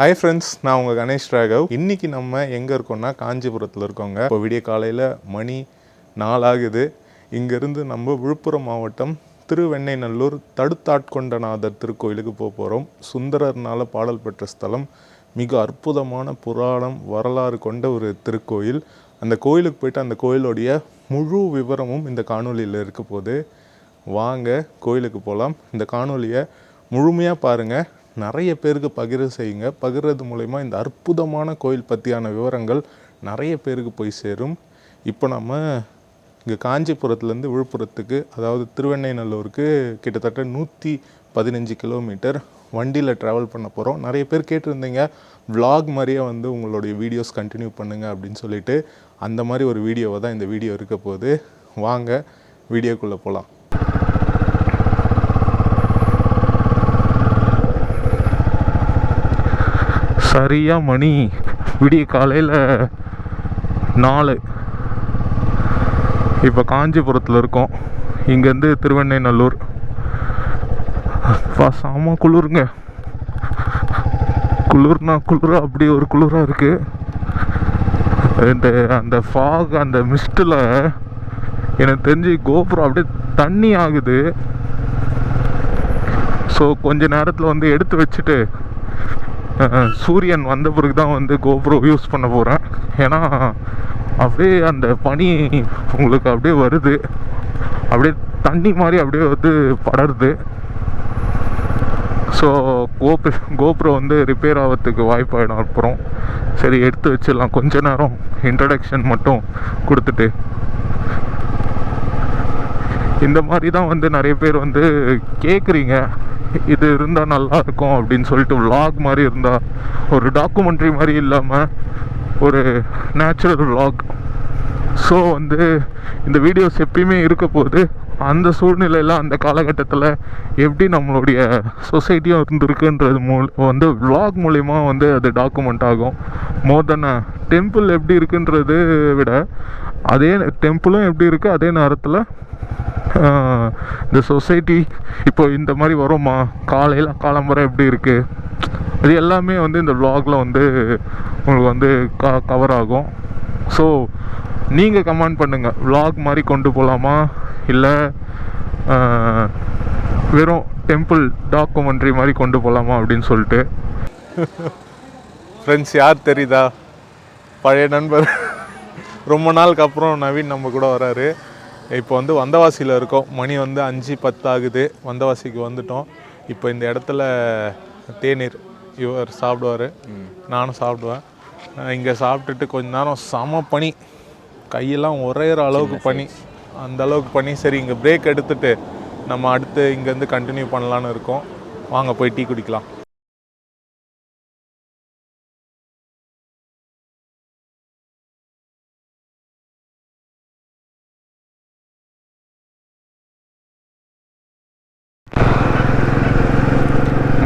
Hi friends, நான் உங்கள் கணேஷ் ராகவ். இன்றைக்கி நம்ம எங்கே இருக்கோம்னா காஞ்சிபுரத்தில் இருக்கோங்க. இப்போ விடிய காலையில் மணி 4 ஆகுது. இங்கேருந்து நம்ம விழுப்புரம் மாவட்டம் திருவெண்ணைநல்லூர் தடுத்தாட்கொண்டநாதர் திருக்கோயிலுக்கு போகிறோம். சுந்தரர்னால் பாடல் பெற்ற ஸ்தலம், மிக அற்புதமான புராணம் வரலாறு கொண்ட ஒரு திருக்கோயில். அந்த கோயிலுக்கு போய்ட்டு அந்த கோயிலுடைய முழு விவரமும் இந்த காணொலியில் இருக்க போது. வாங்க கோயிலுக்கு போகலாம். இந்த காணொலியை முழுமையாக பாருங்கள், நிறைய பேருக்கு செய்யுங்க. பகிர்றது மூலமா இந்த அற்புதமான கோயில் பற்றியான விவரங்கள் நிறைய பேருக்கு போய் சேரும். இப்போ நம்ம இங்கே காஞ்சிபுரத்துலேருந்து விழுப்புரத்துக்கு, அதாவது திருவெண்ணைநல்லூருக்கு கிட்டத்தட்ட 115 கிலோமீட்டர் வண்டியில் ட்ராவல் பண்ண போகிறோம். நிறைய பேர் கேட்டிருந்தீங்க, விலாக் மாதிரியே உங்களுடைய வீடியோஸ் கண்டினியூ பண்ணுங்கள் அப்படின்னு சொல்லிட்டு. அந்த மாதிரி ஒரு வீடியோவை தான் இந்த வீடியோ இருக்க போது. வாங்க வீடியோக்குள்ளே போகலாம். சரியாக மணி விடிய காலையில் 4. இப்போ காஞ்சிபுரத்தில் இருக்கோம். இங்கேருந்து திருவெண்ணைநல்லூர். சாம குளிருங்க. குளிர்னா அப்படி ஒரு குளிராக இருக்குது. அந்த ஃபாக், அந்த மிஸ்ட்டில் எனக்கு தெரிஞ்சு கோபுரம் அப்படியே தண்ணி ஆகுது. ஸோ கொஞ்ச நேரத்தில் எடுத்து வச்சுட்டு சூரியன் வந்த பிறகு தான் கோப்ரோ யூஸ் பண்ண போகிறேன். ஏன்னா அப்படியே அந்த பனி உங்களுக்கு அப்படியே வருது, அப்படியே தண்ணி மாதிரி அப்படியே படருது. ஸோ கோப்ரோ ரிப்பேர் ஆகிறதுக்கு வாய்ப்பாயிடும். அப்புறம் சரி எடுத்து வச்சிடலாம். கொஞ்ச நேரம் இன்ட்ரடக்ஷன் மட்டும் கொடுத்துட்டு. இந்த மாதிரி தான் நிறைய பேர் கேட்குறீங்க, இது இருந்தால் நல்லா இருக்கும் அப்படின்னு சொல்லிட்டு. விலாக் மாதிரி இருந்தால், ஒரு டாக்குமெண்ட்ரி மாதிரி இல்லாமல் ஒரு நேச்சுரல் விலாக். ஸோ இந்த வீடியோஸ் எப்பயுமே இருக்க போது. அந்த சூழ்நிலையில் அந்த காலகட்டத்தில் எப்படி நம்மளுடைய சொசைட்டியும் இருந்திருக்குன்றது விலாக் மூலிமா அது டாக்குமெண்ட் ஆகும். மோர் தென் டெம்பிள் எப்படி இருக்குன்றது விட, அதே டெம்பிளும் எப்படி இருக்குது, அதே நேரத்தில் இந்த சொசைட்டி இப்போ இந்த மாதிரி வருமா, காலம்பரை எப்படி இருக்குது, இது எல்லாமே இந்த விலாகில் உங்களுக்கு கவர் ஆகும். ஸோ நீங்கள் கமெண்ட் பண்ணுங்கள், விலாக் மாதிரி கொண்டு போகலாமா இல்லை வெறும் டெம்பிள் டாக்குமெண்ட்ரி மாதிரி கொண்டு போகலாமா அப்படின்னு சொல்லிட்டு. ஃப்ரெண்ட்ஸ், யார் தெரியுதா? பழைய நண்பர். ரொம்ப நாளுக்கு அப்புறம் நவீன் நம்ம கூட வராரு. இப்போ வந்தவாசியில் இருக்கோம். மணி 5:10 ஆகுது. வந்தவாசிக்கு வந்துட்டோம். இப்போ இந்த இடத்துல தேநீர் இவர் சாப்பிடுவார், நானும் சாப்பிடுவேன். இங்கே சாப்பிட்டுட்டு கொஞ்ச நேரம் செம பனி, கையெல்லாம் உரையிற அளவுக்கு பனி, அந்த அளவுக்கு பனி. சரி, இங்கே பிரேக் எடுத்துகிட்டு நம்ம அடுத்து இங்கேருந்து கண்டினியூ பண்ணலான்னு இருக்கோம். வாங்க போய் டீ குடிக்கலாம்.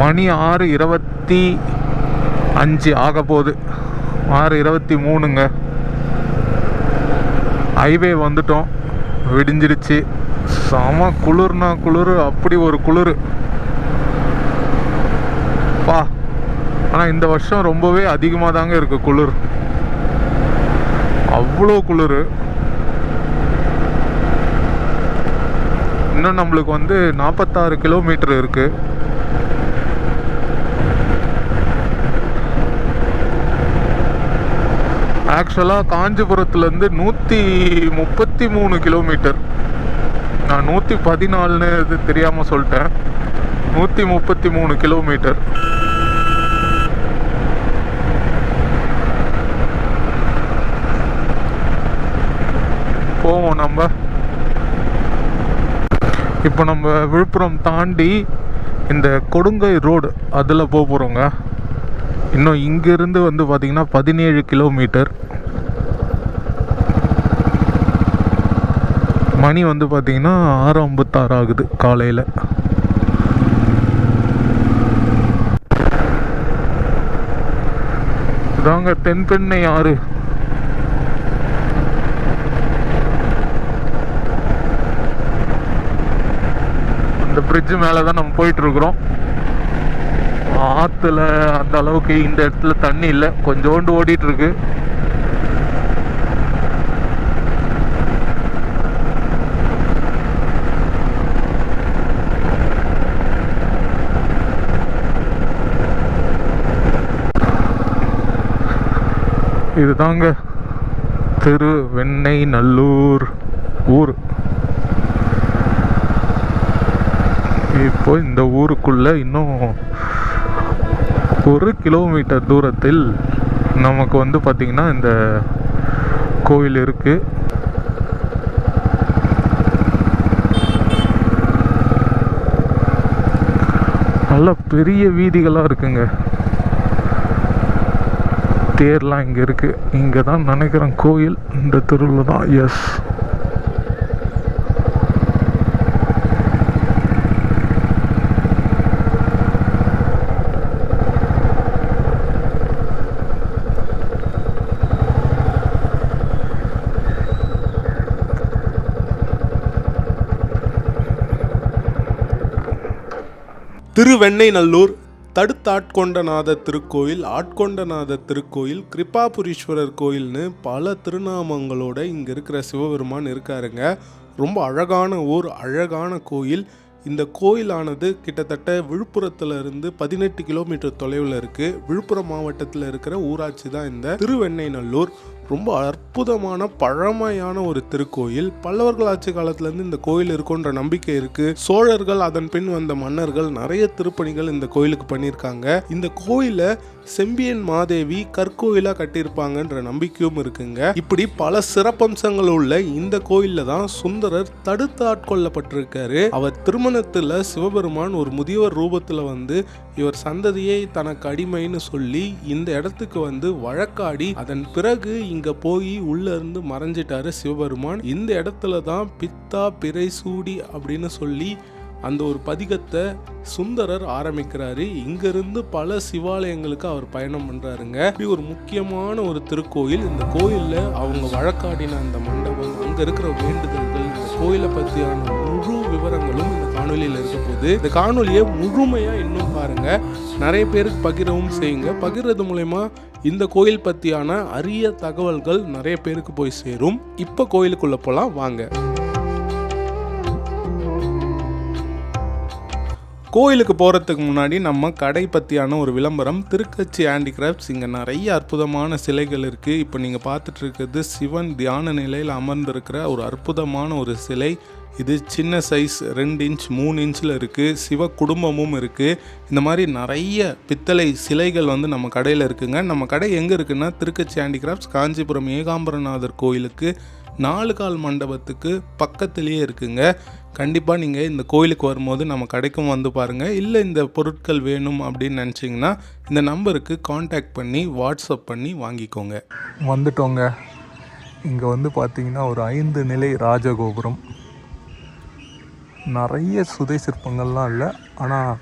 மணி 6:25 ஆக போகுது. 6:23ங்க. ஹைவே வந்துட்டோம். விடிஞ்சிருச்சு. செம குளிர்னா குளிர், அப்படி ஒரு குளிர் பா. ஆனால் இந்த வருஷம் ரொம்பவே அதிகமாக தாங்க இருக்குது குளிர். அவ்வளோ குளிர். இன்னும் நம்மளுக்கு 46 கிலோமீட்டர் இருக்குது. ஆக்சுவலாக காஞ்சிபுரத்துலேருந்து 133 கிலோமீட்டர். நான் 114ன்னு இது தெரியாமல் சொல்லிட்டேன். 133 கிலோமீட்டர். போவோம் நம்ம. இப்போ நம்ம விழுப்புரம் தாண்டி இந்த கொடுங்கை ரோடு அதில் போகிறோங்க. இன்னும் இங்கேருந்து பார்த்திங்கன்னா 17 கிலோமீட்டர். மணி பார்த்திங்கன்னா 6:56 ஆகுது காலையில். இதாங்க தென்பெண்ணை ஆறு. அந்த பிரிட்ஜு மேலே தான் நம்ம போயிட்டுருக்குறோம். ஆற்றுல அந்த அளவுக்கு இந்த இடத்துல தண்ணி இல்லை, கொஞ்சோண்டு ஓடிட்டுருக்கு. இதுதாங்க திருவெண்ணைநல்லூர் ஊர். இப்போ இந்த ஊருக்குள்ள இன்னும் 1 கிலோமீட்டர் தூரத்தில் நமக்கு வந்து பார்த்திங்கன்னா இந்த கோயில் இருக்கு. நல்ல பெரிய வீதிகளாக இருக்குங்க. தேர்லாம் இங்கே இருக்குது. இங்கே தான் நினைக்கிறேன் கோயில், இந்த தெருவில் தான். எஸ், திருவெண்ணைநல்லூர் தடுத்தாட்கொண்டநாத திருக்கோயில், ஆட்கொண்டநாத திருக்கோயில், கிருபாபுரீஸ்வரர் கோயில்னு பல திருநாமங்களோட இங்கே இருக்கிற சிவபெருமான் இருக்காருங்க. ரொம்ப அழகான ஊர், அழகான கோயில். இந்த கோயிலானது கிட்டத்தட்ட விழுப்புரத்தில் இருந்து 18 கிலோமீட்டர் தொலைவில் இருக்குது. விழுப்புரம் மாவட்டத்தில் இருக்கிற ஊராட்சி தான் இந்த திருவெண்ணைநல்லூர். ரொம்ப அற்புதமான பழமையான ஒரு திருக்கோயில். பல்லவர்கள் ஆட்சி காலத்திலேருந்து இந்த கோயில் இருக்குன்ற நம்பிக்கை இருக்குது. சோழர்கள், அதன் பின் வந்த மன்னர்கள் நிறைய திருப்பணிகள் இந்த கோயிலுக்கு பண்ணியிருக்காங்க. இந்த கோயிலை செம்பியன் மாதேவி கற்கோயிலாக கட்டியிருப்பாங்கன்ற நம்பிக்கையும் இருக்குங்க. இப்படி பல சிறப்பம்சங்கள் உள்ள இந்த கோயிலில் தான் சுந்தரர் தடுத்து ஆட்கொள்ளப்பட்டிருக்காரு. அவர் திருமணத்தில் சிவபெருமான் ஒரு முதியவர் ரூபத்தில் வந்து இவர் சந்ததியை தனக்கு அடிமைன்னு சொல்லி இந்த இடத்துக்கு வந்து வழக்காடி அதன் பிறகு இங்க போய் உள்ள இருந்து மறைஞ்சிட்டாரு சிவபெருமான். இந்த இடத்துல தான் பித்தா பிறை சூடி அப்படின்னு சொல்லி அந்த ஒரு பதிகத்தை சுந்தரர் ஆரம்பிக்கிறாரு. இங்கிருந்து பல சிவாலயங்களுக்கு அவர் பயணம் பண்றாருங்க. இப்படி ஒரு முக்கியமான ஒரு திருக்கோயில். இந்த கோயில்ல அவங்க வழக்காடின அந்த மண்டபம், அங்க இருக்கிற வேண்டுதல்கள், இந்த கோயிலை பற்றியான முழு விவரங்களும் இந்த காணொலியில் இருக்க போது. இந்த காணொலியை முழுமையா இன்னும் பாருங்க, நிறைய பேருக்கு பகிரவும் செய்யுங்க. பகிர்றது மூலயமா இந்த கோயில் பற்றியான அரிய தகவல்கள் நிறைய பேருக்கு போய் சேரும். இப்போ கோயிலுக்குள்ள போலாம் வாங்க. கோயிலுக்கு போகிறதுக்கு முன்னாடி நம்ம கடை பற்றியான ஒரு விளம்பரம். திருக்கச்சி ஹேண்டிகிராஃப்ட்ஸ். இங்கே நிறைய அற்புதமான சிலைகள் இருக்குது. இப்போ நீங்கள் பார்த்துட்டு இருக்கிறது சிவன் தியான நிலையில் அமர்ந்திருக்கிற ஒரு அற்புதமான ஒரு சிலை. இது சின்ன சைஸ் 2 இன்ச் 3 இன்ச்சில் இருக்குது. சிவ குடும்பமும் இருக்குது. இந்த மாதிரி நிறைய பித்தளை சிலைகள் வந்து நம்ம கடையில் இருக்குங்க. நம்ம கடை எங்கே இருக்குன்னா திருக்கச்சி ஹேண்டிகிராஃப்ட்ஸ், காஞ்சிபுரம் ஏகாம்பரநாதர் கோயிலுக்கு 4 கால் மண்டபத்துக்கு பக்கத்துலேயே இருக்குங்க. கண்டிப்பாக நீங்கள் இந்த கோயிலுக்கு வரும்போது நம்ம கடைக்கும் வந்து பாருங்கள். இல்லை இந்த பொருட்கள் வேணும் அப்படின்னு நினச்சிங்கன்னா இந்த நம்பருக்கு காண்டாக்ட் பண்ணி வாட்ஸ்அப் பண்ணி வாங்கிக்கோங்க. வந்துட்டோங்க. இங்கே வந்து பார்த்திங்கன்னா ஒரு 5 நிலை ராஜகோபுரம். நிறைய சுதை சிற்பங்கள்லாம் இல்லை, ஆனால்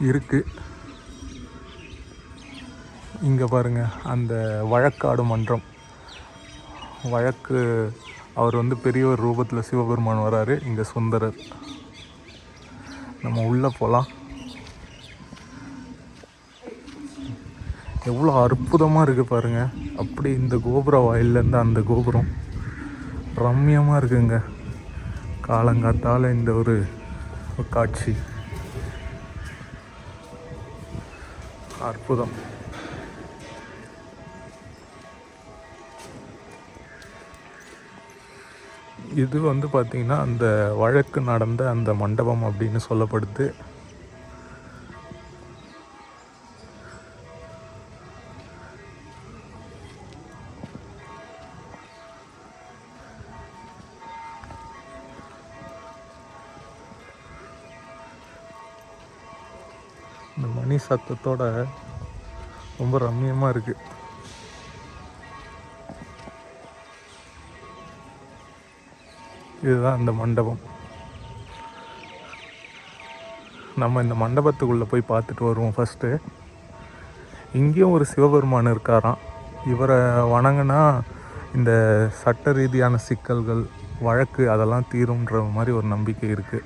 இருக்குது. இங்கே பாருங்கள், அந்த வழக்காடு மன்றம். வழக்கு அவர் வந்து பெரியவர் ரூபத்தில் சிவபெருமான் வராரு. இங்கே சுந்தரர். நம்ம உள்ளே போகலாம். எவ்வளோ அற்புதமாக இருக்குது பாருங்கள். அப்படி இந்த கோபுர வாயிலேருந்து அந்த கோபுரம் ரம்யமாக இருக்குங்க. காலங்காத்தால் இந்த ஒரு காட்சி அற்புதம். இது வந்து பார்த்திங்கன்னா அந்த வழக்கு நடந்த அந்த மண்டபம் அப்படின்னு சொல்லப்படுது. இந்த மணி சத்தத்தோட ரொம்ப ரம்மியமாக இருக்குது. இதுதான் இந்த மண்டபம். நம்ம இந்த மண்டபத்துக்குள்ளே போய் பார்த்துட்டு வருவோம். ஃபஸ்ட்டு இங்கேயும் ஒரு சிவபெருமான் இருக்காராம். இவரை வணங்கினா இந்த சட்ட ரீதியான சிக்கல்கள், வழக்கு அதெல்லாம் தீரும்ன்ற மாதிரி ஒரு நம்பிக்கை இருக்குது.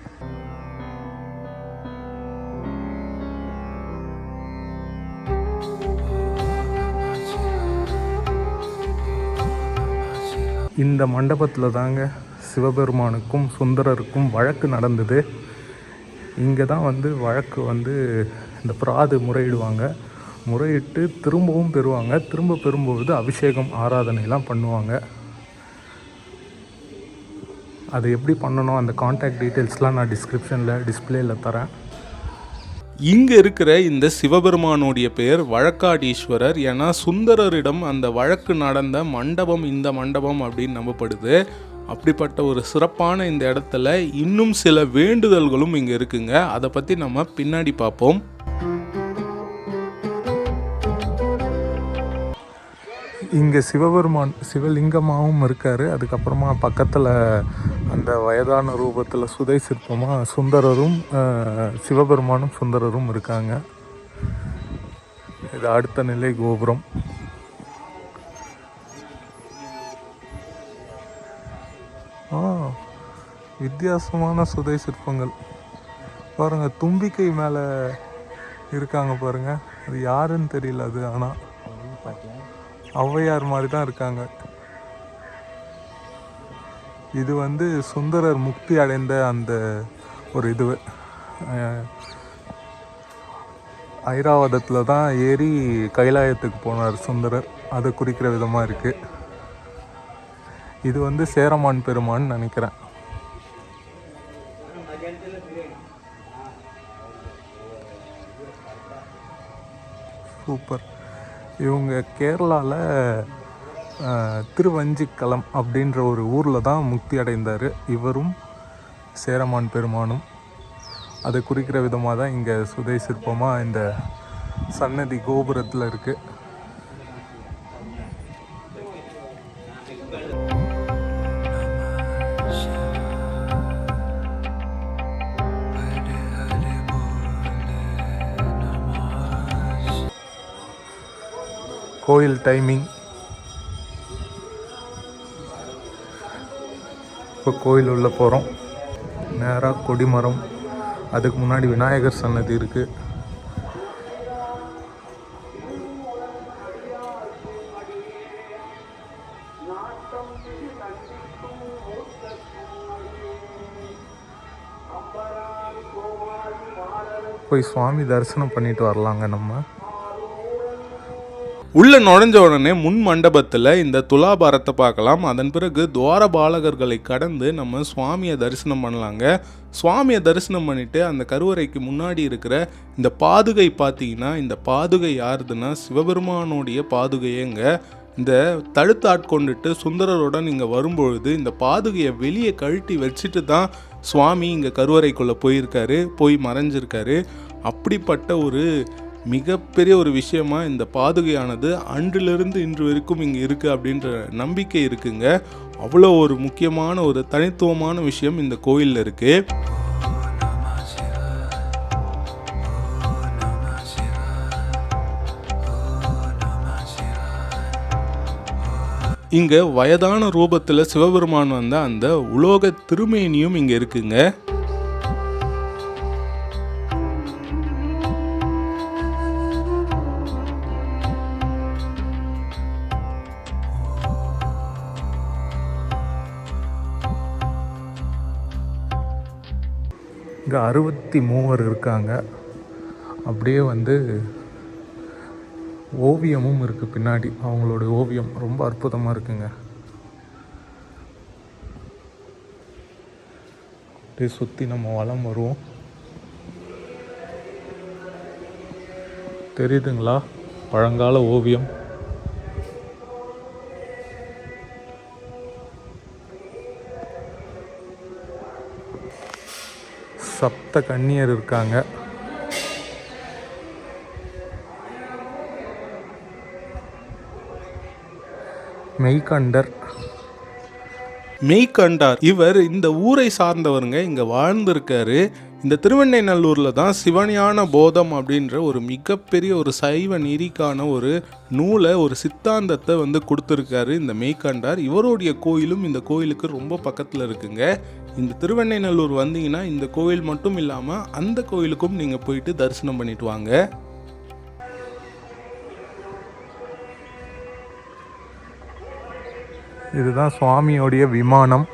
இந்த மண்டபத்தில் தாங்க சிவபெருமானுக்கும் சுந்தரருக்கும் வழக்கு நடந்தது. இங்கே தான் வழக்கு இந்த பிராது முறையிடுவாங்க. முறையிட்டு திரும்பவும் பெறுவாங்க. திரும்ப பெறும்போது அபிஷேகம் ஆராதனைலாம் பண்ணுவாங்க. அது எப்படி பண்ணணும், அந்த கான்டாக்ட் டீட்டெயில்ஸ்லாம் நான் டிஸ்கிரிப்ஷனில் டிஸ்பிளேயில் தரேன். இங்கே இருக்கிற இந்த சிவபெருமானுடைய பெயர் வழக்காடீஸ்வரர். ஏன்னா சுந்தரரிடம் அந்த வழக்கு நடந்த மண்டபம் இந்த மண்டபம் அப்படின்னு நம்பப்படுது. அப்படிப்பட்ட ஒரு சிறப்பான இந்த இடத்துல இன்னும் சில வேண்டுதல்களும் இங்கே இருக்குங்க. அதை பற்றி நம்ம பின்னாடி பார்ப்போம். இங்கே சிவபெருமான் சிவலிங்கமாகவும் இருக்கார். அதுக்கப்புறமா பக்கத்தில் அந்த வயதான ரூபத்தில் சுதை சிற்பமாக சுந்தரரும் சிவபெருமானும் சுந்தரரும் இருக்காங்க. இது அடுத்த நிலை கோபுரம். வித்தியாசமான சுதை சிற்பங்கள் பாருங்கள். தும்பிக்கை மேலே இருக்காங்க பாருங்கள். அது யாருன்னு தெரியல. அது ஆனால் ஔவையார் மாதிரி தான் இருக்காங்க. இது சுந்தரர் முக்தி அடைந்த அந்த ஒரு இது ஐராவதத்தில் தான் ஏறி கைலாயத்துக்கு போனார் சுந்தரர். அதை குறிக்கிற விதமாக இருக்குது. இது சேரமான் பெருமான்னு நினைக்கிறேன். சூப்பர். இவங்க கேரளாவில் திருவஞ்சிக்கலம் அப்படின்ற ஒரு ஊரில் தான் முக்தி அடைந்தார் இவரும் சேரமான் பெருமானும். அதை குறிக்கிற விதமாக தான் இங்கே சுதை சிற்பமாக இந்த சன்னதி கோபுரத்தில் இருக்குது. கோயில் டைமிங். இப்போ கோயில் உள்ளே போகிறோம். நேராக கொடிமரம், அதுக்கு முன்னாடி விநாயகர் சன்னதி இருக்குது. போய் சுவாமி தரிசனம் பண்ணிட்டு வரலாங்க நம்ம. உள்ள நுழைஞ்ச உடனே முன் மண்டபத்தில் இந்த துலாபாரத்தை பார்க்கலாம். அதன் பிறகு துவாரபாலகர்களை கடந்து நம்ம சுவாமியை தரிசனம் பண்ணலாங்க. சுவாமியை தரிசனம் பண்ணிட்டு அந்த கருவறைக்கு முன்னாடி இருக்கிற இந்த பாதுகை பார்த்தீங்கன்னா, இந்த பாதுகை யாருதுன்னா சிவபெருமானுடைய பாதுகையேங்க. இந்த தடுத்து ஆட்கொண்டுட்டு சுந்தரருடன் இங்கே வரும்பொழுது இந்த பாதுகையை வெளியே கழட்டி வச்சுட்டு தான் சுவாமி இங்கே கருவறைக்குள்ளே போய் மறைஞ்சிருக்காரு. அப்படிப்பட்ட ஒரு மிகப்பெரிய ஒரு விஷயமா இந்த பாதுகையானது அன்றிலிருந்து இன்று வரைக்கும் இங்கே இருக்குது அப்படின்ற நம்பிக்கை இருக்குங்க. அவ்வளோ ஒரு முக்கியமான ஒரு தனித்துவமான விஷயம் இந்த கோயிலில் இருக்குது. இங்கே வயதான ரூபத்தில் சிவபெருமான் அந்த உலோக திருமேனியும் இங்கே இருக்குங்க. இங்கே 63 இருக்காங்க. அப்படியே ஓவியமும் இருக்குது பின்னாடி. அவங்களோட ஓவியம் ரொம்ப அற்புதமாக இருக்குங்க. அப்படியே சுற்றி நம்ம வலம் வருவோம். தெரியுதுங்களா பழங்கால ஓவியம்? சப்த கன்னியர் இருக்காங்க. மெய்கண்டார். இவர் இந்த ஊரை சார்ந்தவருங்க. இங்கே வாழ்ந்திருக்காரு. இந்த திருவெண்ணைநல்லூரில் தான் சிவஞான போதம் அப்படின்ற ஒரு மிகப்பெரிய ஒரு சைவ நெறிக்கான ஒரு நூலை, ஒரு சித்தாந்தத்தை கொடுத்துருக்காரு இந்த மெய்கண்டார். இவருடைய கோயிலும் இந்த கோயிலுக்கு ரொம்ப பக்கத்தில் இருக்குங்க. இந்த திருவெண்ணைநல்லூர் வந்தீங்கன்னா இந்த கோயில் மட்டும் இல்லாமல் அந்த கோயிலுக்கும் நீங்கள் போயிட்டு தரிசனம் பண்ணிட்டு வாங்க. இதுதான் சுவாமியோடைய விமானம்.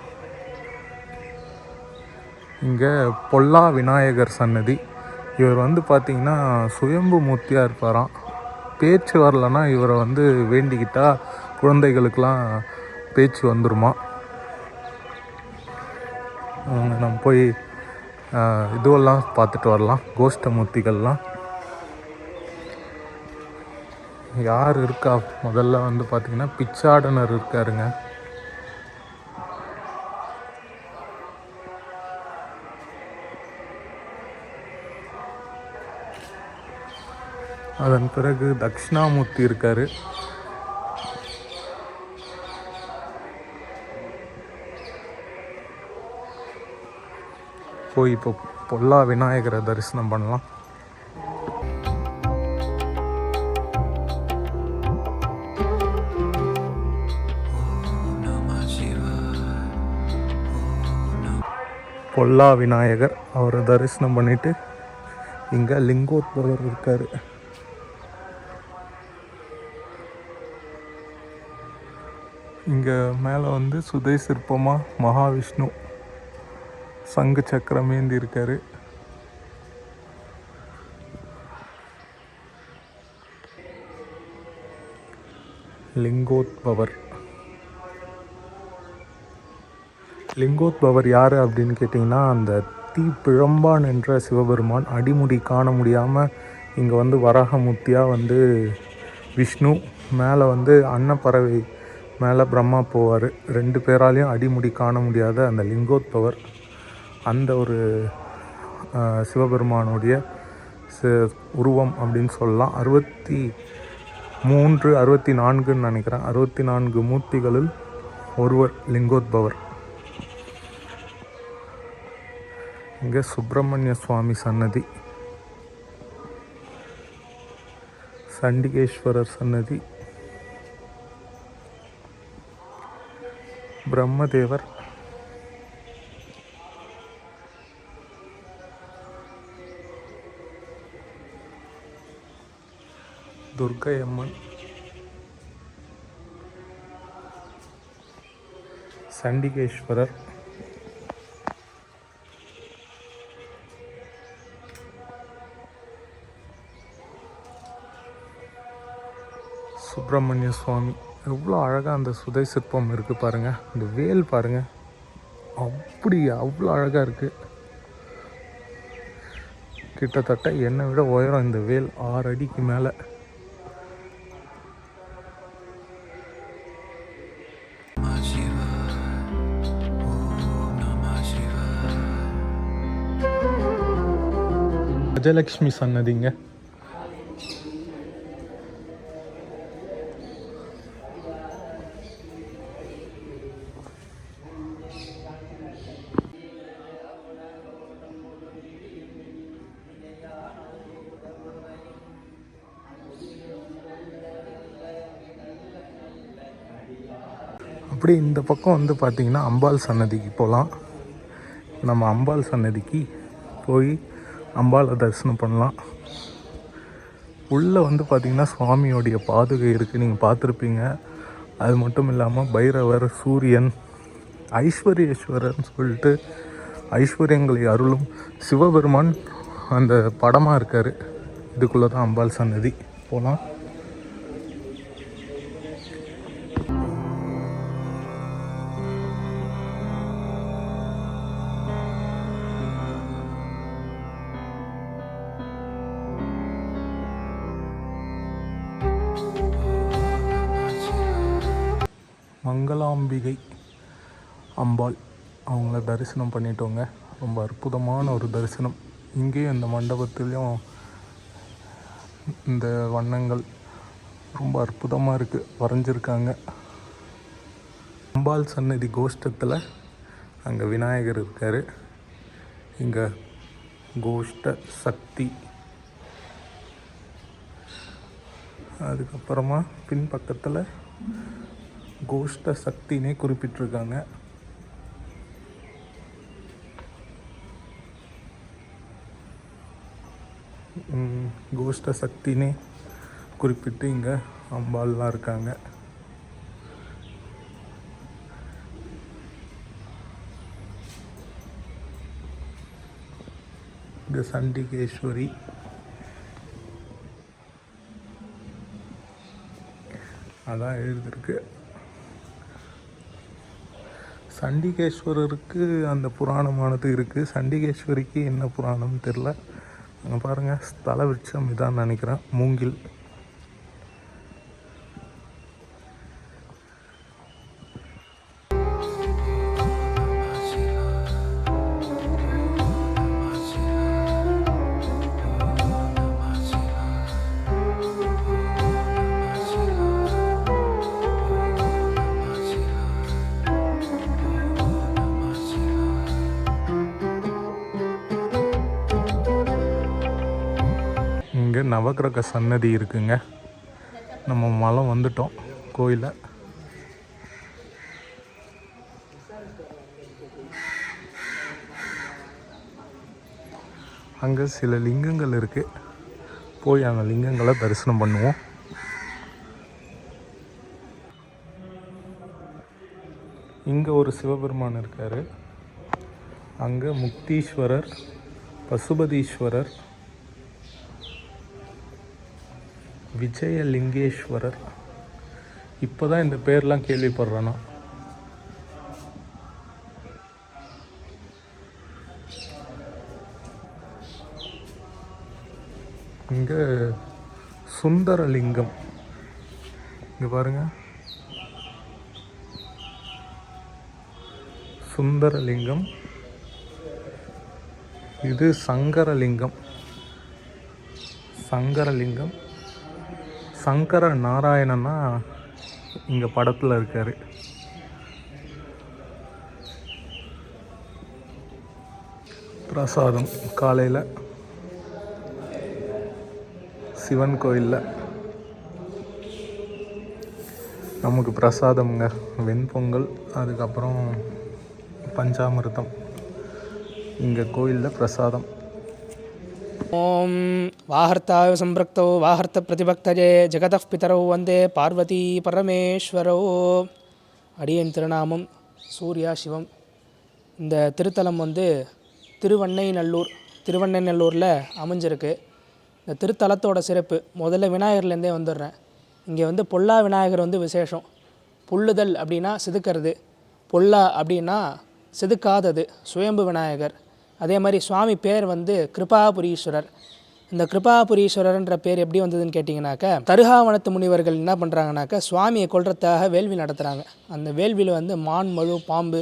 இங்கே பொல்லா விநாயகர் சன்னதி. இவர் வந்து பார்த்திங்கன்னா சுயம்பு மூர்த்தியாக இருப்பாராம். பேச்சு வரலன்னா இவரை வந்து வேண்டிக்கிட்டால் குழந்தைகளுக்கெல்லாம் பேச்சு வந்துருமா. நம்ம போய் இதுவெல்லாம் பார்த்துட்டு வரலாம், கோஷ்ட மூர்த்திகள்லாம். யார் இருக்கா முதல்ல வந்து பார்த்திங்கன்னா பிச்சாடனர் இருக்காருங்க. அதன் பிறகு தட்சிணாமூர்த்தி இருக்கார். போய் இப்போ பொல்லா விநாயகரை தரிசனம் பண்ணலாம். பொல்லா விநாயகர் அவரை தரிசனம் பண்ணிவிட்டு இங்கே லிங்கோத்பவர் இருக்கார். இங்கே மேலே வந்து சுதை சிற்பமாக மகாவிஷ்ணு சங்கு சக்கரம் ஏந்தி இருக்கார். லிங்கோத்பவர் யார் அப்படின்னு கேட்டிங்கன்னா, அந்த தீப்பிழம்பான் என்ற சிவபெருமான் அடிமுடி காண முடியாமல் இங்கே வந்து வராகமூர்த்தியாக வந்து விஷ்ணு, மேலே வந்து அன்னப்பறவை மேலே பிரம்மா போவார். 2 பேராலையும் அடிமுடி காண முடியாத அந்த லிங்கோத்பவர், அந்த ஒரு சிவபெருமானுடைய உருவம் அப்படின்னு சொல்லலாம். 63 64ன்னு நினைக்கிறேன். 64 மூர்த்திகளில் ஒருவர் லிங்கோத்பவர். இங்கே சுப்பிரமணிய சுவாமி சன்னதி, சண்டிகேஸ்வரர் சன்னதி, பிரம்மதேவர், துர்க்கையம்மன், சண்டிகேஸ்வரர், சுப்பிரமணிய சுவாமி. எவ்வளோ அழகாக அந்த சுதை சிற்பம் இருக்குது பாருங்கள். இந்த வேல் பாருங்கள், அவ்வளோ அழகாக இருக்குது. கிட்டத்தட்ட என்னை விட உயரம் இந்த வேல், 6 அடிக்கு மேலே. கஜலக்ஷ்மி சன்னதிங்க. அப்படி இந்த பக்கம் வந்து பார்த்திங்கன்னா அம்பாள் சன்னதிக்கு போகலாம். நம்ம அம்பாள் சன்னதிக்கு போய் அம்பாளை தரிசனம் பண்ணலாம். உள்ளே வந்து பார்த்திங்கன்னா சுவாமியோடைய பாதுகை இருக்குது, நீங்கள் பார்த்துருப்பீங்க. அது மட்டும் இல்லாமல் பைரவர், சூரியன், ஐஸ்வர்யேஸ்வரர்னு சொல்லிட்டு ஐஸ்வர்யங்களை அருளும் சிவபெருமான் அந்த படமாக இருக்கார். இதுக்குள்ளே தான் அம்பாள் சன்னதி. போகலாம். மங்களாம்பிகை அம்பாள், அவங்கள தரிசனம் பண்ணிட்டோங்க. ரொம்ப அற்புதமான ஒரு தரிசனம். இங்கேயும் இந்த மண்டபத்துலேயும் இந்த வண்ணங்கள் ரொம்ப அற்புதமாக இருக்குது, வரைஞ்சிருக்காங்க. அம்பாள் சன்னதி கோஷ்டத்தில் அங்கே விநாயகர் இருக்கார். இங்கே கோஷ்ட சக்தி, அதுக்கப்புறமா பின்பக்கத்தில் கோஷ்ட சக்தினே குறிப்பிட்டிருக்காங்க. கோஷ்ட சக்தினே குறிப்பிட்டு இங்கே அம்பாள்லாம் இருக்காங்க. இங்கே சண்டிகேஸ்வரி, அதான் எழுதிருக்கு. சண்டிகேஸ்வரருக்கு அந்த புராணமானது இருக்குது. சண்டிகேஸ்வரிக்கு என்ன புராணம்னு தெரில. அங்கே பாருங்கள், ஸ்தல விருட்சம் இதான் நினைக்கிறேன், மூங்கில். இங்கே நவக்கிரக சன்னதி இருக்குங்க. நம்ம மலம் வந்துட்டோம் கோயிலில். அங்கே சில லிங்கங்கள் இருக்குது. போய் அந்த லிங்கங்களை தரிசனம் பண்ணுவோம். இங்கே ஒரு சிவபெருமான் இருக்கார். அங்கே முக்தீஸ்வரர், பசுபதீஸ்வரர், விஜயலிங்கேஸ்வரர். இப்போ தான் இந்த பேர்லாம் கேள்விப்படுறேன்னா. இங்கே சுந்தரலிங்கம், இங்கே பாருங்க, சுந்தரலிங்கம். இது சங்கரலிங்கம். சங்கரலிங்கம், சங்கர நாராயணன்னா இங்கே படத்தில் இருக்கார். பிரசாதம் காலையில் சிவன் கோயிலில் நமக்கு பிரசாதம்ங்க. வெண்பொங்கல், அதுக்கப்புறம் பஞ்சாமிர்தம். இங்கே கோயிலில் பிரசாதம். ஓம் வாஹர்த்தாய சம்பிரக்தோ வாஹர்த்த பிரதிபக்தஜே ஜெகதः பிதரோ வந்தே பார்வதி பரமேஸ்வரோ. அடியேன் திருநாமம் சூர்யா சிவம். இந்த திருத்தலம் வந்து திருவண்ணைநல்லூரில் அமைஞ்சிருக்கு. இந்த திருத்தலத்தோட சிறப்பு, முதல்ல விநாயகர்லேருந்தே வந்துடுறேன். இங்கே வந்து பொல்லா விநாயகர் வந்து விசேஷம். புல்லுதல் அப்படின்னா செதுக்கிறது, பொல்லா அப்படின்னா செதுக்காதது, சுயம்பு விநாயகர். அதே மாதிரி சுவாமி பேர் வந்து கிருபாபுரீஸ்வரர். இந்த கிருபாபுரீஸ்வரர்ன்ற பேர் எப்படி வந்ததுன்னு கேட்டிங்கனாக்கா, தருகாவனத்து முனிவர்கள் என்ன பண்ணுறாங்கனாக்கா, சுவாமியை கொல்றதுக்காக வேள்வி நடத்துகிறாங்க. அந்த வேள்வியில் வந்து மான், மழு, பாம்பு,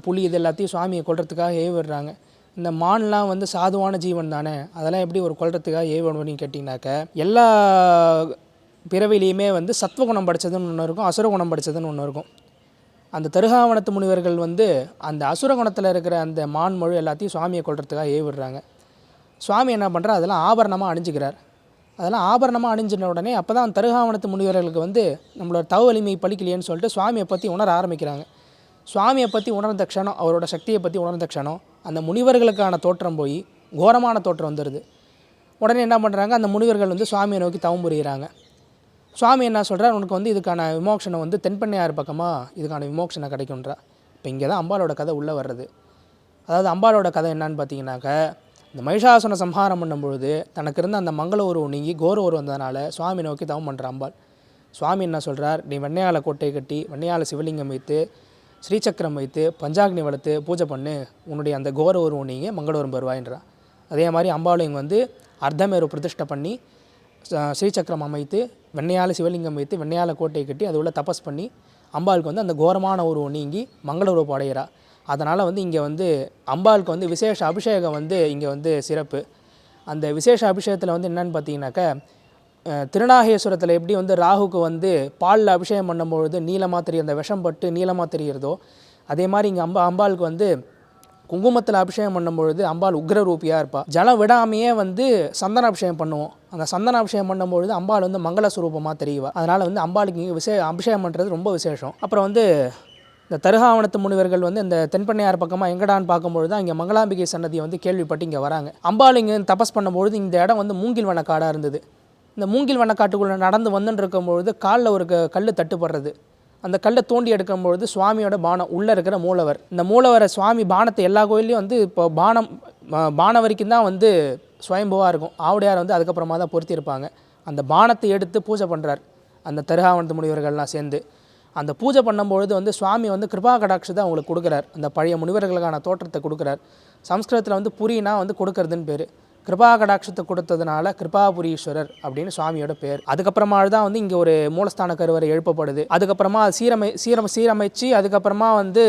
புலி இது எல்லாத்தையும் சுவாமியை கொல்றதுக்காக ஏவிடுறாங்க. இந்த மான்லாம் வந்து சாதுவான ஜீவன் தானே, அதெல்லாம் எப்படி ஒரு கொல்றதுக்காக ஏவிடணும்னு கேட்டிங்கனாக்கா, எல்லா பிறவிலையுமே வந்து சத்வகுணம் படித்ததுன்னு ஒன்று இருக்கும், அசுரகுணம் படித்ததுன்னு ஒன்று இருக்கும். அந்த தருகாவனத்து முனிவர்கள் வந்து அந்த அசுரகுணத்தில் இருக்கிற அந்த மான், மழு எல்லாத்தையும் சுவாமியை கொல்றதுக்காக ஏவிடுறாங்க. சுவாமி என்ன பண்ணுறார், அதெல்லாம் ஆபரணமாக அணிஞ்சிக்கிறார். அதெல்லாம் ஆபரணமாக அணிஞ்சின உடனே அப்போ தான் தருகாவனத்து முனிவர்களுக்கு வந்து நம்மளோட தவ வலிமை பலிக்கலையேன்னு சொல்லிட்டு சுவாமியை பற்றி உணர ஆரம்பிக்கிறாங்க. சுவாமியை பற்றி உணர்ந்த க்ஷணம், அவரோட சக்தியை பற்றி உணர்ந்த க்ஷணம், அந்த முனிவர்களுக்கான தோற்றம் போய் கோரமான தோற்றம் வந்துடுது. உடனே என்ன பண்ணுறாங்க, அந்த முனிவர்கள் வந்து சுவாமியை நோக்கி தவம் புரிகிறாங்க. சுவாமி என்ன சொல்கிறார், உனக்கு வந்து இதுக்கான விமோக்ஷனை வந்து தென்பண்ணையார் பக்கமாக இதுக்கான விமோக்ஷனை கிடைக்குன்றா. இப்போ இங்கே தான் அம்பாலோட கதை உள்ளே வர்றது. அதாவது அம்பாலோட கதை என்னன்னு பார்த்தீங்கன்னாக்கா, இந்த மகிஷாசுரனை சம்ஹாரம் பண்ணும்பொழுது தனக்கு இருந்த அந்த மங்கள உருவம் நீங்கி கோர உருவம் வந்ததுனால சுவாமி நோக்கி தவம் பண்ணுற அம்பாள். சுவாமி என்ன சொல்கிறார், நீ வெண்ணையால கோட்டை கட்டி, வெண்ணையால சிவலிங்கம் வைத்து, ஸ்ரீசக்கரம் வைத்து, பஞ்சாக்னி வளர்த்து பூஜை பண்ணு, உன்னுடைய அந்த கோர உருவம் நீங்கள் மங்களூரம் பெறுவாயின்றா. அதே மாதிரி அம்பாளும் இங்கே வந்து அர்த்தமேரு பிரதிஷ்டை பண்ணி ஸ்ரீசக்கரம் அமைத்து, வெண்ணையால சிவலிங்கம் வைத்து, வெண்ணையால கோட்டை கட்டி, அது உள்ள தபஸ் பண்ணி அம்பாளுக்கு வந்து அந்த கோரமான உருவம் நீங்கி மங்கள உருவம் அடைகிறா. அதனால் வந்து இங்கே வந்து அம்பாளுக்கு வந்து விசேஷ அபிஷேகம் வந்து இங்கே வந்து சிறப்பு. அந்த விசேஷ அபிஷேகத்தில் வந்து என்னென்னு பார்த்தீங்கன்னாக்கா, திருநாகேஸ்வரத்தில் எப்படி வந்து ராகுக்கு வந்து பாலில் அபிஷேகம் பண்ணும்பொழுது நீளமாக தெரியும், அந்த விஷம் பட்டு நீளமாக தெரிகிறதோ, அதே மாதிரி இங்கே அம்பாளுக்கு வந்து குங்குமத்தில் அபிஷேகம் பண்ணும்பொழுது அம்பாள் உக்ர ரூபியாக இருப்பாள். ஜலம் விடாமையே வந்து சந்தன அபிஷேகம் பண்ணுவோம். அந்த சந்தன அபிஷேகம் பண்ணும்பொழுது அம்பாள் வந்து மங்கள ஸ்வரூபமாக தெரியுவா. அதனால் வந்து அம்பாளுக்கு இங்கே அபிஷேகம் பண்ணுறது ரொம்ப விசேஷம். அப்புறம் வந்து இந்த தருகாவனத்து முனிவர்கள் வந்து இந்த தென்பண்ணையார் பக்கமாக எங்கடான்னு பார்க்கும்பொழுது தான் இங்கே மங்களாம்பிகை சன்னதியை வந்து கேள்விப்பட்டு இங்கே வராங்க. அம்பாள் இங்கே தபஸ் பண்ணும்பொழுது இந்த இடம் வந்து மூங்கில் வனக்காடாக இருந்தது. இந்த மூங்கில் வனக்காட்டுக்குள்ளே நடந்து வந்துன்னு இருக்கும்பொழுது காலில் ஒரு கல் தட்டுப்படுறது. அந்த கல்லை தோண்டி எடுக்கும்பொழுது சுவாமியோட பானம் உள்ளே இருக்கிற மூலவர். இந்த மூலவரை சுவாமி பானத்தை எல்லா கோயிலையும் வந்து இப்போ பானம் பானம் வரைக்கும் தான் வந்து சுயம்புவாக இருக்கும். ஆவுடையார் வந்து அதுக்கப்புறமா தான் பொருத்தியிருப்பாங்க. அந்த பானத்தை எடுத்து பூஜை பண்ணுறார் அந்த தருகாவனத்து முனிவர்கள்லாம் சேர்ந்து. அந்த பூஜை பண்ணும்பொழுது வந்து சுவாமி வந்து கிருபா கடாட்சத்தை அவங்களுக்கு கொடுக்குறார். அந்த பழைய முனிவர்களுக்கான தோற்றத்தை கொடுக்குறார். சம்ஸ்கிருதத்தில் வந்து புரினா வந்து கொடுக்கறதுன்னு பேர். கிருபா கடாட்சத்தை கொடுத்ததுனால கிருபாபுரீஸ்வரர் அப்படின்னு சுவாமியோட பேர். அதுக்கப்புறமா தான் வந்து இங்கே ஒரு மூலஸ்தான கருவறை எழுப்பப்படுது. அதுக்கப்புறமா சீரமைச்சு அதுக்கப்புறமா வந்து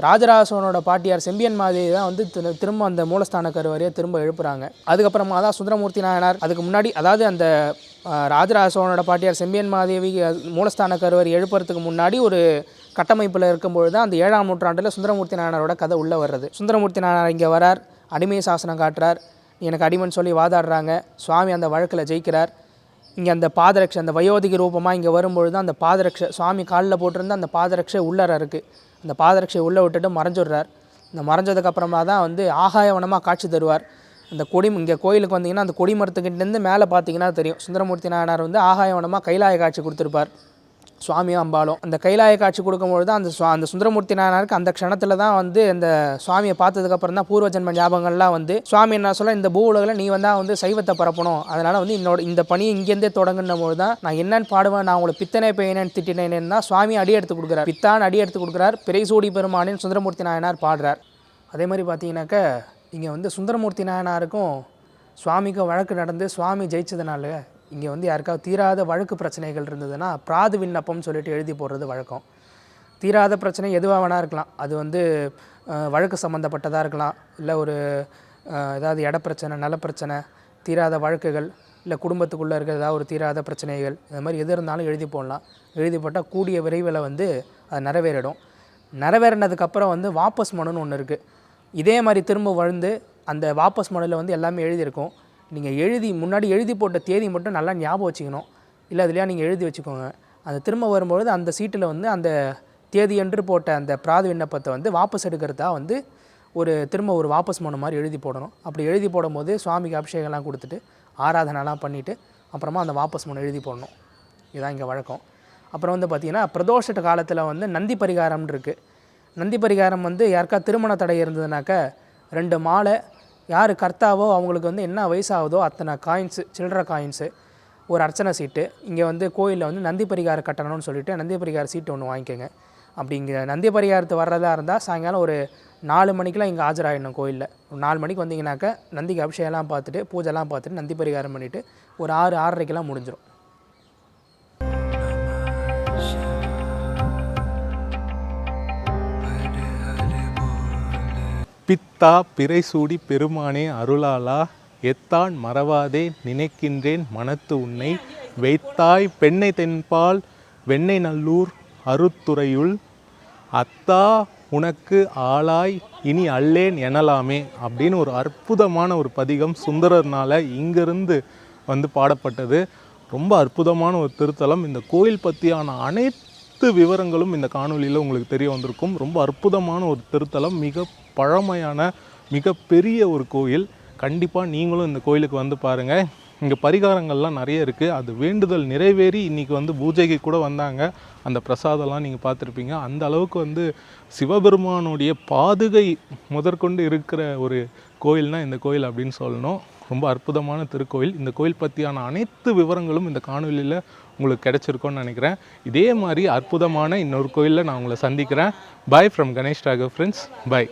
ராஜராஜ சோழனோட பாட்டியார் செம்பியன் மாதேவி தான் வந்து திரும்ப அந்த மூலஸ்தான கருவறையை திரும்ப எழுப்புறாங்க. அதுக்கப்புறமா தான் சுந்தரமூர்த்தி நாயனார் அதுக்கு முன்னாடி, அதாவது அந்த ராஜராஜ சோழனோட பாட்டியார் செம்பியன் மாதேவி மூலஸ்தான கருவறை எழுப்புறதுக்கு முன்னாடி ஒரு கட்டமைப்பில் இருக்கும்பொழுது தான் அந்த 7ஆம் நூற்றாண்டில் சுந்தரமூர்த்தி நாயனாரோட கதை உள்ளே வர்றது. சுந்தரமூர்த்தி நாயனார் இங்கே வரார், அடிமை சாசனம் காட்டுறார். எனக்கு அடிமைன்னு சொல்லி வாதாடுறாங்க. சுவாமி அந்த வழக்கில் ஜெயிக்கிறார். இங்கே அந்த பாதரட்சை, அந்த வயோதிக ரூபமாக இங்கே வரும்பொழுது தான் அந்த பாதரட்சை சுவாமி காலில் போட்டிருந்த அந்த பாதரட்சை உள்ளர இருக்குது. அந்த பாதரட்சை உள்ளே விட்டுட்டு மறைஞ்சிடுறார். இந்த மறைஞ்சதுக்கப்புறமா தான் வந்து ஆகாயவனமாக காட்சி தருவார். அந்த இங்கே கோயிலுக்கு வந்தீங்கன்னா அந்த கொடிமரத்துக்கிட்டேருந்து மேலே பார்த்தீங்கன்னா தெரியும். சுந்தரமூர்த்தி நாயனார் வந்து ஆகாயவனமாக கைலாய காட்சி கொடுத்துருப்பார். சுவாமியும் அம்பாலும் அந்த கைலாய காட்சி கொடுக்கும்பொழுது தான் அந்த சுந்தரமூர்த்தி நாயனாருக்கு அந்த க்ஷணத்தில் தான் வந்து அந்த சுவாமியை பார்த்ததுக்கப்புறம் தான் பூர்வ ஜென்ம ஞாபகங்கள்லாம் வந்து சுவாமி என்ன சொல்ல, இந்த பூ உலகில் நீ வந்தால் வந்து சைவத்தை பரப்பணும், அதனால் வந்து இந்த பணி இங்கேருந்தே தொடங்குன்னும் போது தான் நான் என்னன்னு பாடுவேன், நான் உங்களை பித்தனை பெயினேன்னு திட்டினேன்னு தான் சுவாமி அடி எடுத்து கொடுக்குறார். பித்தான் அடி எடுத்து கொடுக்குறார். பிறைசூடி பெருமானின் சுந்தரமூர்த்தி நாயனார் பாடுறார். அதே மாதிரி பார்த்தீங்கன்னாக்க இங்கே வந்து சுந்தரமூர்த்தி நாயனாருக்கும் சுவாமிக்கும் வழக்கு நடந்து சுவாமி ஜெயிச்சதுனால இங்கே வந்து யாருக்காவது தீராத வழக்கு பிரச்சனைகள் இருந்ததுன்னா பிராது விண்ணப்பம்னு சொல்லிட்டு எழுதி போடுறது வழக்கம். தீராத பிரச்சனை எதுவாக வேணா இருக்கலாம். அது வந்து வழக்கு சம்மந்தப்பட்டதாக இருக்கலாம், இல்லை ஒரு ஏதாவது இடப்பிரச்சனை, நலப்பிரச்சனை, தீராத வழக்குகள், இல்லை குடும்பத்துக்குள்ளே இருக்கிற ஏதாவது ஒரு தீராத பிரச்சனைகள், இந்த மாதிரி எது இருந்தாலும் எழுதி போடலாம். எழுதி போட்டால் கூடிய விரைவில் வந்து அது நிறைவேறிடும். நிறைவேறினதுக்கப்புறம் வந்து வாபஸ் மனுன்னு ஒன்று இருக்குது. இதே மாதிரி திரும்ப வந்து அந்த வாபஸ் மனுவில் வந்து எல்லாமே எழுதியிருக்கும். நீங்கள் முன்னாடி எழுதி போட்ட தேதி மட்டும் நல்லா ஞாபகம் வச்சுக்கணும். இல்லை அதுலையா நீங்கள் எழுதி வச்சுக்கோங்க. அந்த திரும்ப வரும்பொழுது அந்த சீட்டில் வந்து அந்த தேதி என்று போட்ட அந்த பிராது விண்ணப்பத்தை வந்து வாபஸ் எடுக்கிறதா வந்து திரும்ப ஒரு வாபஸ் மனு மாதிரி எழுதி போடணும். அப்படி எழுதி போடும்போது சுவாமிக்கு அபிஷேகம்லாம் கொடுத்துட்டு ஆராதனைலாம் பண்ணிவிட்டு அப்புறமா அந்த வாபஸ் மனு எழுதி போடணும். இதுதான் இங்கே வழக்கம். அப்புறம் வந்து பார்த்திங்கன்னா பிரதோஷ காலத்தில் வந்து நந்தி பரிகாரம்னு இருக்குது. நந்தி பரிகாரம் வந்து யாருக்கா திருமண தடை இருந்ததுனாக்க 2 மாலை, யார் கர்த்தாவோ அவங்களுக்கு வந்து என்ன வயசாகுதோ அத்தனை காயின்ஸு, சில்லற காயின்ஸு, ஒரு அர்ச்சனை சீட்டு, இங்கே வந்து கோயிலில் வந்து நந்தி பரிகார கட்டணம்னு சொல்லிவிட்டு நந்தி பரிகார சீட்டு ஒன்று வாங்கிக்கோங்க. அப்படி இங்கே நந்தி பரிகாரத்து வர்றதா இருந்தால் சாயங்காலம் ஒரு 4 மணிக்கெலாம் இங்கே ஆஜராகிடணும் கோயிலில். ஒரு 4 மணிக்கு வந்தீங்கன்னாக்கா நந்திக்கு அபிஷேகம்லாம் பார்த்துட்டு பூஜைலாம் பார்த்துட்டு நந்தி பரிகாரம் பண்ணிவிட்டு ஒரு 6-6:30 முடிஞ்சிடும். பித்தா பிறைசூடி பெருமானே அருளாளா, எத்தான் மறவாதே நினைக்கின்றேன் மனத்து உன்னை, வைத்தாய் பெண்ணை தென்பால் வெண்ணை நல்லூர் அருத்துறையுள், அத்தா உனக்கு ஆளாய் இனி அல்லேன் எனலாமே அப்படின்னு ஒரு அற்புதமான ஒரு பதிகம் சுந்தரர்னால் இங்கிருந்து வந்து பாடப்பட்டது. ரொம்ப அற்புதமான ஒரு திருத்தலம். இந்த கோயில் பற்றியான அனைத்து விவரங்களும் இந்த காணொலியில் உங்களுக்கு தெரிய வந்திருக்கும். ரொம்ப அற்புதமான ஒரு திருத்தலம், மிக பழமையான மிகப்பெரிய ஒரு கோயில். கண்டிப்பாக நீங்களும் இந்த கோயிலுக்கு வந்து பாருங்கள். இங்கே பரிகாரங்கள்லாம் நிறைய இருக்குது. அது வேண்டுதல் நிறைவேறி இன்றைக்கி வந்து பூஜைக்கு கூட வந்தாங்க. அந்த பிரசாதம்லாம் நீங்கள் பார்த்துருப்பீங்க. அந்த அளவுக்கு வந்து சிவபெருமானுடைய பாதுகை முதற்கொண்டு இருக்கிற ஒரு கோயில்னால் இந்த கோயில் அப்படின்னு சொல்லணும். ரொம்ப அற்புதமான திருக்கோயில். இந்த கோயில் பற்றியான அனைத்து விவரங்களும் இந்த காணொலியில் உங்களுக்கு கிடைச்சிருக்கோன்னு நினைக்கிறேன். இதே மாதிரி அற்புதமான இன்னொரு கோயிலில் நான் உங்களை சந்திக்கிறேன். Bye from Ganesh Raghav friends. Bye.